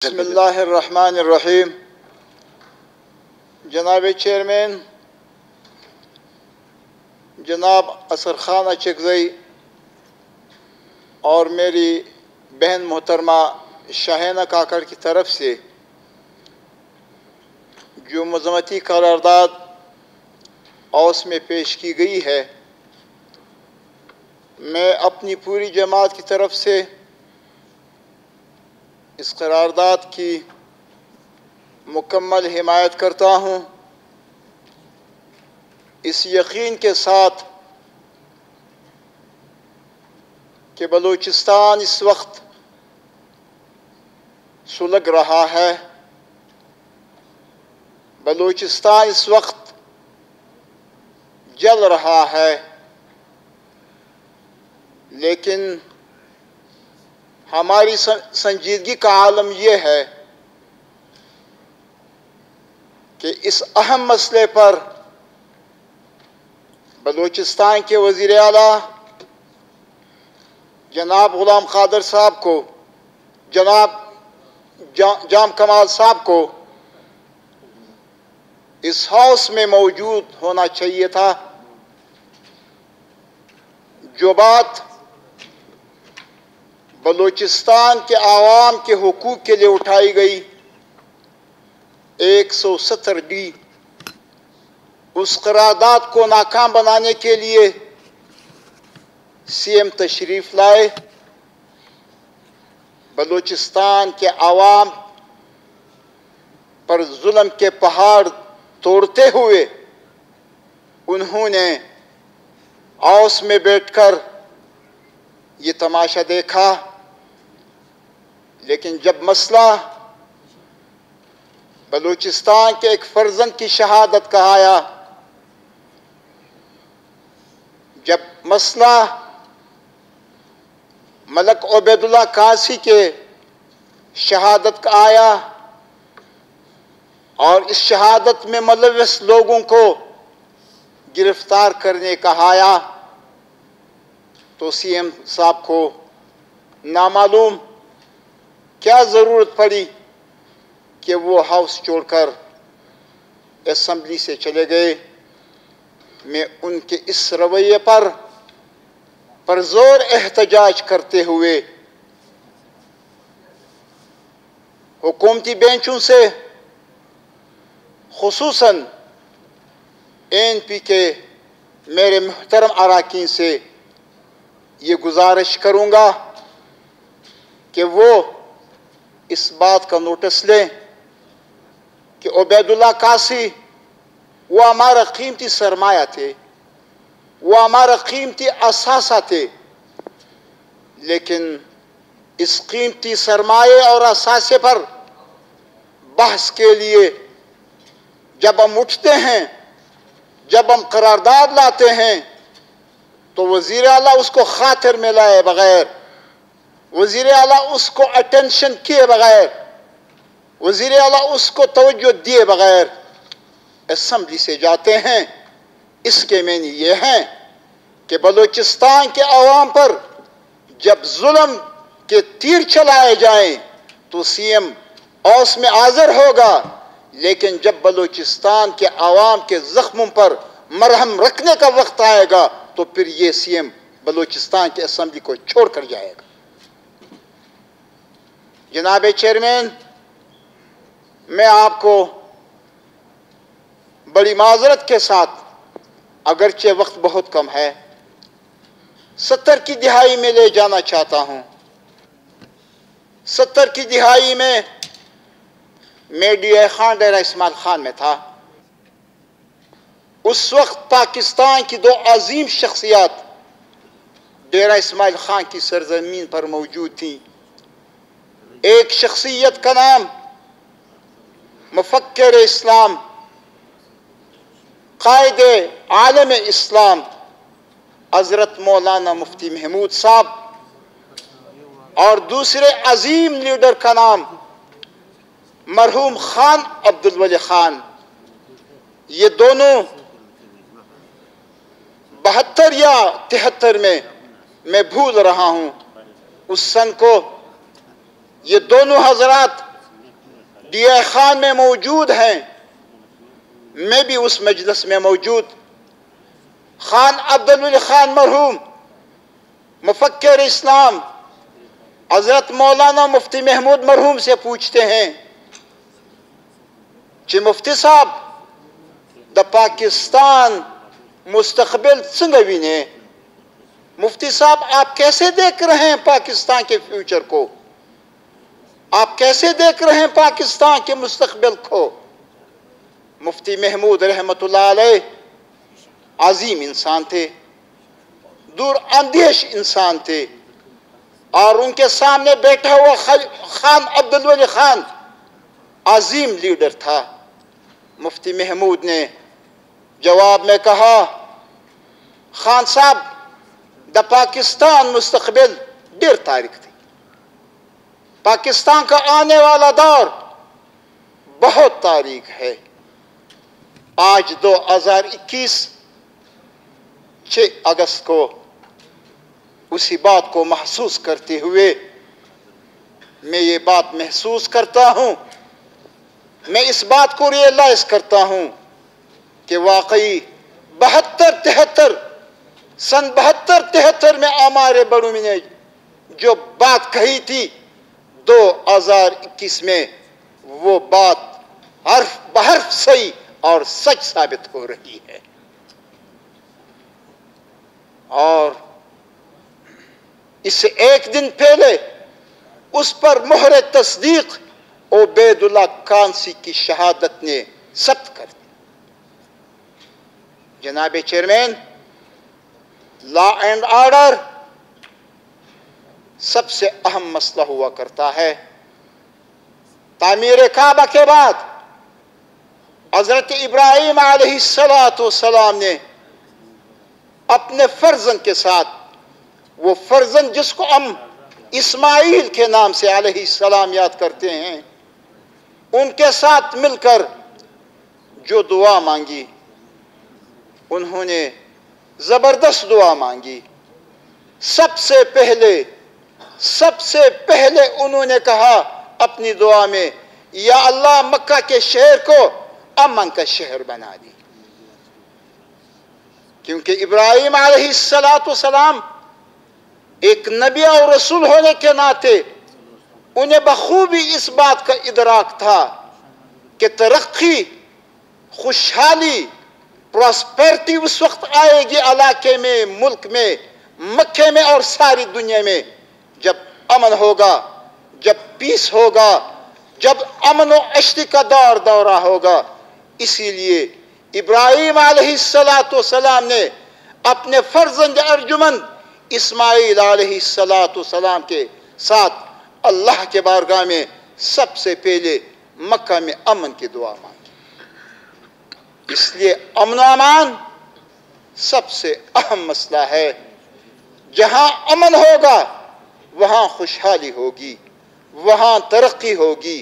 بسم اللہ الرحمن الرحیم۔ جناب چیئرمین جناب اظہار خان اچکزئی اور میری بہن محترمہ شاہینہ کاکڑ کی طرف سے جو مذمتی قرارداد اوس میں پیش کی گئی ہے، میں اپنی پوری جماعت کی طرف سے اس قرارداد کی مکمل حمایت کرتا ہوں، اس یقین کے ساتھ کہ بلوچستان اس وقت سلگ رہا ہے، بلوچستان اس وقت جل رہا ہے، لیکن ہماری سنجیدگی کا عالم یہ ہے کہ اس اہم مسئلے پر بلوچستان کے وزیر اعلیٰ جناب غلام قادر صاحب کو، جناب جام کمال صاحب کو اس ہاؤس میں موجود ہونا چاہیے تھا۔ جو بات بلوچستان کے عوام کے حقوق کے لیے اٹھائی گئی 170D، اس قرارداد کو ناکام بنانے کے لیے سی ایم تشریف لائے، بلوچستان کے عوام پر ظلم کے پہاڑ توڑتے ہوئے انہوں نے اوس میں بیٹھ کر یہ تماشا دیکھا، لیکن جب مسئلہ بلوچستان کے ایک فرزند کی شہادت کا آیا، جب مسئلہ ملک عبیداللہ کاسی کے شہادت کا آیا اور اس شہادت میں ملوث لوگوں کو گرفتار کرنے کا آیا، تو سی ایم صاحب کو نامعلوم کیا ضرورت پڑی کہ وہ ہاؤس چھوڑ کر اسمبلی سے چلے گئے۔ میں ان کے اس رویے پر زور احتجاج کرتے ہوئے حکومتی بینچوں سے، خصوصاً این پی کے میرے محترم اراکین سے یہ گزارش کروں گا کہ وہ اس بات کا نوٹس لیں کہ عبیداللہ کاسی وہ ہمارا قیمتی سرمایہ تھے، وہ ہمارا قیمتی اثاثہ تھے، لیکن اس قیمتی سرمایہ اور اثاثے پر بحث کے لیے جب ہم اٹھتے ہیں، جب ہم قرارداد لاتے ہیں، تو وزیر اعلیٰ اس کو خاطر میں لائے بغیر، وزیر اعلیٰ اس کو اٹینشن کیے بغیر، وزیر اعلیٰ اس کو توجہ دیے بغیر اسمبلی سے جاتے ہیں۔ اس کے معنی یہ ہیں کہ بلوچستان کے عوام پر جب ظلم کے تیر چلائے جائیں تو سی ایم اوس میں حاضر ہوگا، لیکن جب بلوچستان کے عوام کے زخموں پر مرہم رکھنے کا وقت آئے گا تو پھر یہ سی ایم بلوچستان کے اسمبلی کو چھوڑ کر جائے گا۔ جناب چیئرمین، میں آپ کو بڑی معذرت کے ساتھ، اگرچہ وقت بہت کم ہے، 70 کی دہائی میں لے جانا چاہتا ہوں۔ 70 کی دہائی میں ڈی اے خان ڈیرہ اسماعیل خان میں تھا۔ اس وقت پاکستان کی دو عظیم شخصیات ڈیرہ اسماعیل خان کی سرزمین پر موجود تھیں۔ ایک شخصیت کا نام مفکر اسلام، قائد عالم اسلام حضرت مولانا مفتی محمود صاحب، اور دوسرے عظیم لیڈر کا نام مرحوم خان عبدالولی خان۔ یہ دونوں 72 یا 73 میں بھول رہا ہوں اس سن کو، یہ دونوں حضرات ڈی اے خان میں موجود ہیں، میں بھی اس مجلس میں موجود، خان عبیداللہ خان مرحوم مفکر اسلام حضرت مولانا مفتی محمود مرحوم سے پوچھتے ہیں کہ مفتی صاحب دا پاکستان مستقبل سنگوی نے، مفتی صاحب آپ کیسے دیکھ رہے ہیں پاکستان کے فیوچر کو، آپ کیسے دیکھ رہے ہیں پاکستان کے مستقبل کو؟ مفتی محمود رحمت اللہ علیہ عظیم انسان تھے، دور اندیش انسان تھے، اور ان کے سامنے بیٹھا ہوا خان عبیداللہ خان عظیم لیڈر تھا۔ مفتی محمود نے جواب میں کہا، خان صاحب دا پاکستان مستقبل ڈیر تاریخ تھی، پاکستان کا آنے والا دور بہت تاریخ ہے۔ آج 2021 6 اگست کو اسی بات کو محسوس کرتے ہوئے میں یہ بات محسوس کرتا ہوں، میں اس بات کو ریئلائز کرتا ہوں کہ واقعی 72-73 سن 72-73 میں ہمارے بڑوں نے جو بات کہی تھی 2021 میں وہ بات حرف بحرف صحیح اور سچ ثابت ہو رہی ہے۔ اور اس سے ایک دن پہلے اس پر مہر تصدیق عبیداللہ کاسی کی شہادت نے ثبت کر دی۔ جناب چیئرمین، لا اینڈ آرڈر سب سے اہم مسئلہ ہوا کرتا ہے۔ تعمیر کعبہ کے بعد حضرت ابراہیم علیہ السلام نے اپنے فرزند کے ساتھ، وہ فرزند جس کو ہم اسماعیل کے نام سے علیہ السلام یاد کرتے ہیں، ان کے ساتھ مل کر جو دعا مانگی، انہوں نے زبردست دعا مانگی۔ سب سے پہلے انہوں نے کہا اپنی دعا میں، یا اللہ مکہ کے شہر کو امن کا شہر بنا دی، کیونکہ ابراہیم علیہ السلام ایک نبی اور رسول ہونے کے ناطے انہیں بخوبی اس بات کا ادراک تھا کہ ترقی، خوشحالی، پراسپیرٹی اس وقت آئے گی علاقے میں، ملک میں، مکے میں اور ساری دنیا میں جب امن ہوگا، جب پیس ہوگا، جب امن و عشق کا دورہ ہوگا۔ اسی لیے ابراہیم علیہ السلام نے اپنے فرزند ارجمند اسماعیل علیہ السلام کے ساتھ اللہ کے بارگاہ میں سب سے پہلے مکہ میں امن کی دعا مانگی۔ اس لیے امن و امان سب سے اہم مسئلہ ہے۔ جہاں امن ہوگا وہاں خوشحالی ہوگی، وہاں ترقی ہوگی،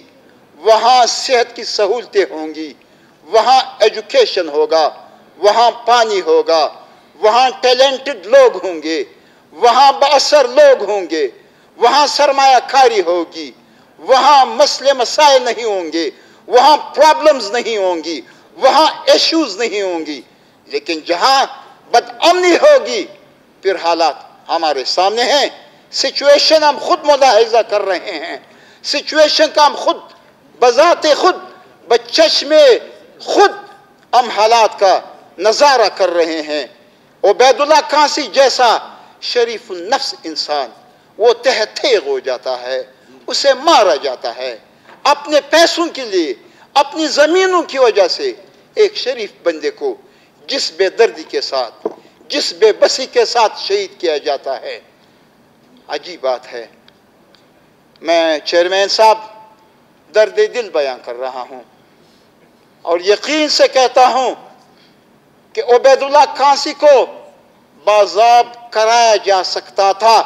وہاں صحت کی سہولتیں ہوں گی، وہاں ایجوکیشن ہوگا، وہاں پانی ہوگا، وہاں ٹیلنٹڈ لوگ ہوں گے، وہاں بااثر لوگ ہوں گے، وہاں سرمایہ کاری ہوگی، وہاں مسئلے مسائل نہیں ہوں گے، وہاں پرابلمز نہیں ہوں گی، وہاں ایشوز نہیں ہوں گی۔ لیکن جہاں بدامنی ہوگی پھر حالات ہمارے سامنے ہیں، سچویشن ہم خود ملاحظہ کر رہے ہیں، سچویشن کا ہم خود بذات خود بچشم خود ہم حالات کا نظارہ کر رہے ہیں۔ عبیداللہ کاسی جیسا شریف النفس انسان وہ تہتیغ ہو جاتا ہے، اسے مارا جاتا ہے اپنے پیسوں کے لیے، اپنی زمینوں کی وجہ سے۔ ایک شریف بندے کو جس بے دردی کے ساتھ، جس بے بسی کے ساتھ شہید کیا جاتا ہے، عجیب بات ہے۔ میں چیئرمین صاحب درد دل بیان کر رہا ہوں اور یقین سے کہتا ہوں کہ عبیداللہ کاسی کو بازاب کرایا جا سکتا تھا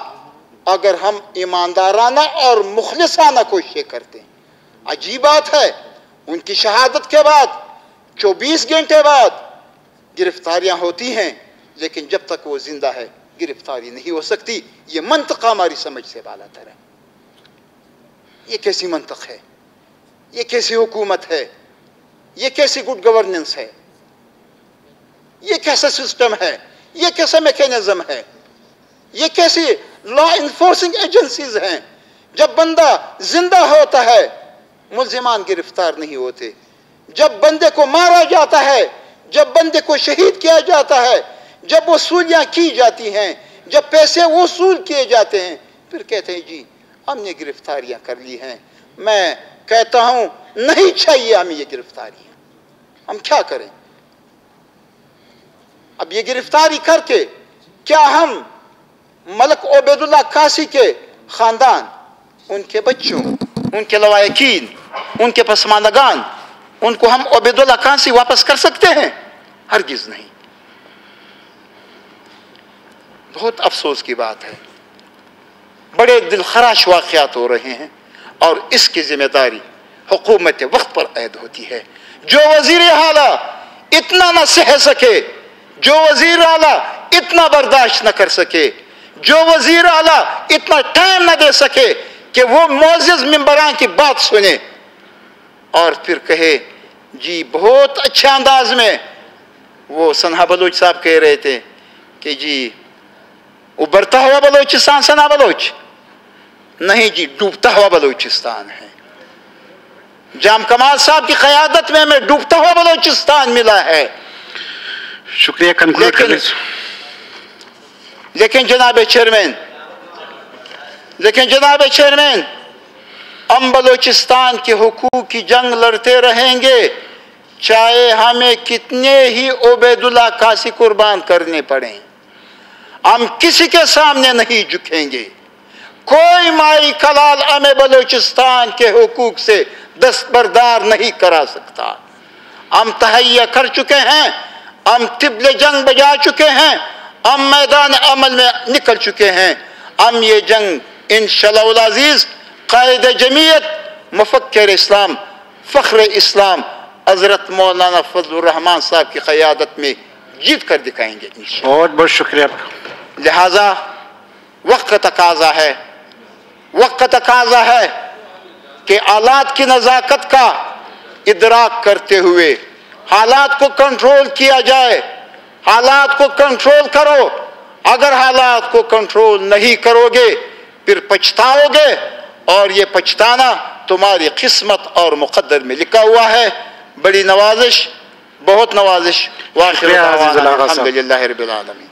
اگر ہم ایماندارانہ اور مخلصانہ کوششیں کرتے ہیں۔ عجیب بات ہے، ان کی شہادت کے بعد 24 گھنٹے بعد گرفتاریاں ہوتی ہیں، لیکن جب تک وہ زندہ ہے گرفتاری نہیں ہو سکتی۔ یہ منطق ہماری سمجھ سے بالا تر ہے۔ یہ کیسی منطق ہے؟ یہ کیسی حکومت ہے؟ یہ کیسی گڈ گورننس ہے؟ یہ کیسا سسٹم ہے؟ یہ کیسا میکینزم ہے؟ یہ کیسی لا انفورسنگ ایجنسیز ہیں؟ جب بندہ زندہ ہوتا ہے ملزمان گرفتار نہیں ہوتے، جب بندے کو مارا جاتا ہے، جب بندے کو شہید کیا جاتا ہے، جب وصولیاں کی جاتی ہیں، جب پیسے وصول کیے جاتے ہیں، پھر کہتے ہیں جی ہم نے گرفتاریاں کر لی ہیں۔ میں کہتا ہوں نہیں چاہیے ہمیں یہ گرفتاریاں، ہم کیا کریں؟ اب یہ گرفتاری کر کے کیا ہم ملک عبیداللہ کاسی کے خاندان، ان کے بچوں، ان کے لواحقین، ان کے پسماندگان، ان کو ہم عبیداللہ کاسی واپس کر سکتے ہیں؟ ہرگز نہیں۔ بہت افسوس کی بات ہے، بڑے دلخراش واقعات ہو رہے ہیں، اور اس کی ذمہ داری حکومت وقت پر عائد ہوتی ہے۔ جو وزیر اعلیٰ اتنا نہ سہ سکے، جو وزیر اعلیٰ اتنا برداشت نہ کر سکے، جو وزیر اعلیٰ اتنا ٹائم نہ دے سکے کہ وہ معزز ممبران کی بات سنے اور پھر کہے جی بہت اچھے انداز میں، وہ سنہا بلوچ صاحب کہہ رہے تھے کہ جی ابھرتا ہوا بلوچستان سنا بلوچ نہیں جی، ڈوبتا ہوا بلوچستان ہے۔ جام کمال صاحب کی قیادت میں ہمیں ڈوبتا ہوا بلوچستان ملا ہے۔ شکریہ، کنکلوڈ کر لیجیے۔ لیکن جناب چیئرمین، ہم بلوچستان کے حقوق کی جنگ لڑتے رہیں گے، چاہے ہمیں کتنے ہی عبیداللہ کاسی قربان کرنے پڑیں۔ ہم کسی کے سامنے نہیں جھکیں گے۔ کوئی مائی کلال ہمیں بلوچستان کے حقوق سے دستبردار نہیں کرا سکتا۔ ہم تہیہ کر چکے ہیں، ہم طبل جنگ بجا چکے ہیں، ہم میدان عمل میں نکل چکے ہیں۔ ہم یہ جنگ انشاءاللہ العزیز قائد جمعیت، مفکر اسلام، فخر اسلام حضرت مولانا فضل الرحمان صاحب کی قیادت میں جیت کر دکھائیں گے انشاءاللہ۔ بہت بہت شکریہ آپ کا۔ لہذا وقت کا تقاضا ہے کہ حالات کی نزاکت کا ادراک کرتے ہوئے حالات کو کنٹرول کیا جائے۔ حالات کو کنٹرول کرو، اگر حالات کو کنٹرول نہیں کرو گے پھر پچھتاؤ گے، اور یہ پچھتانا تمہاری قسمت اور مقدر میں لکھا ہوا ہے۔ بڑی نوازش، بہت نوازش، وآخر دعوانا الحمدللہ رب العالمین۔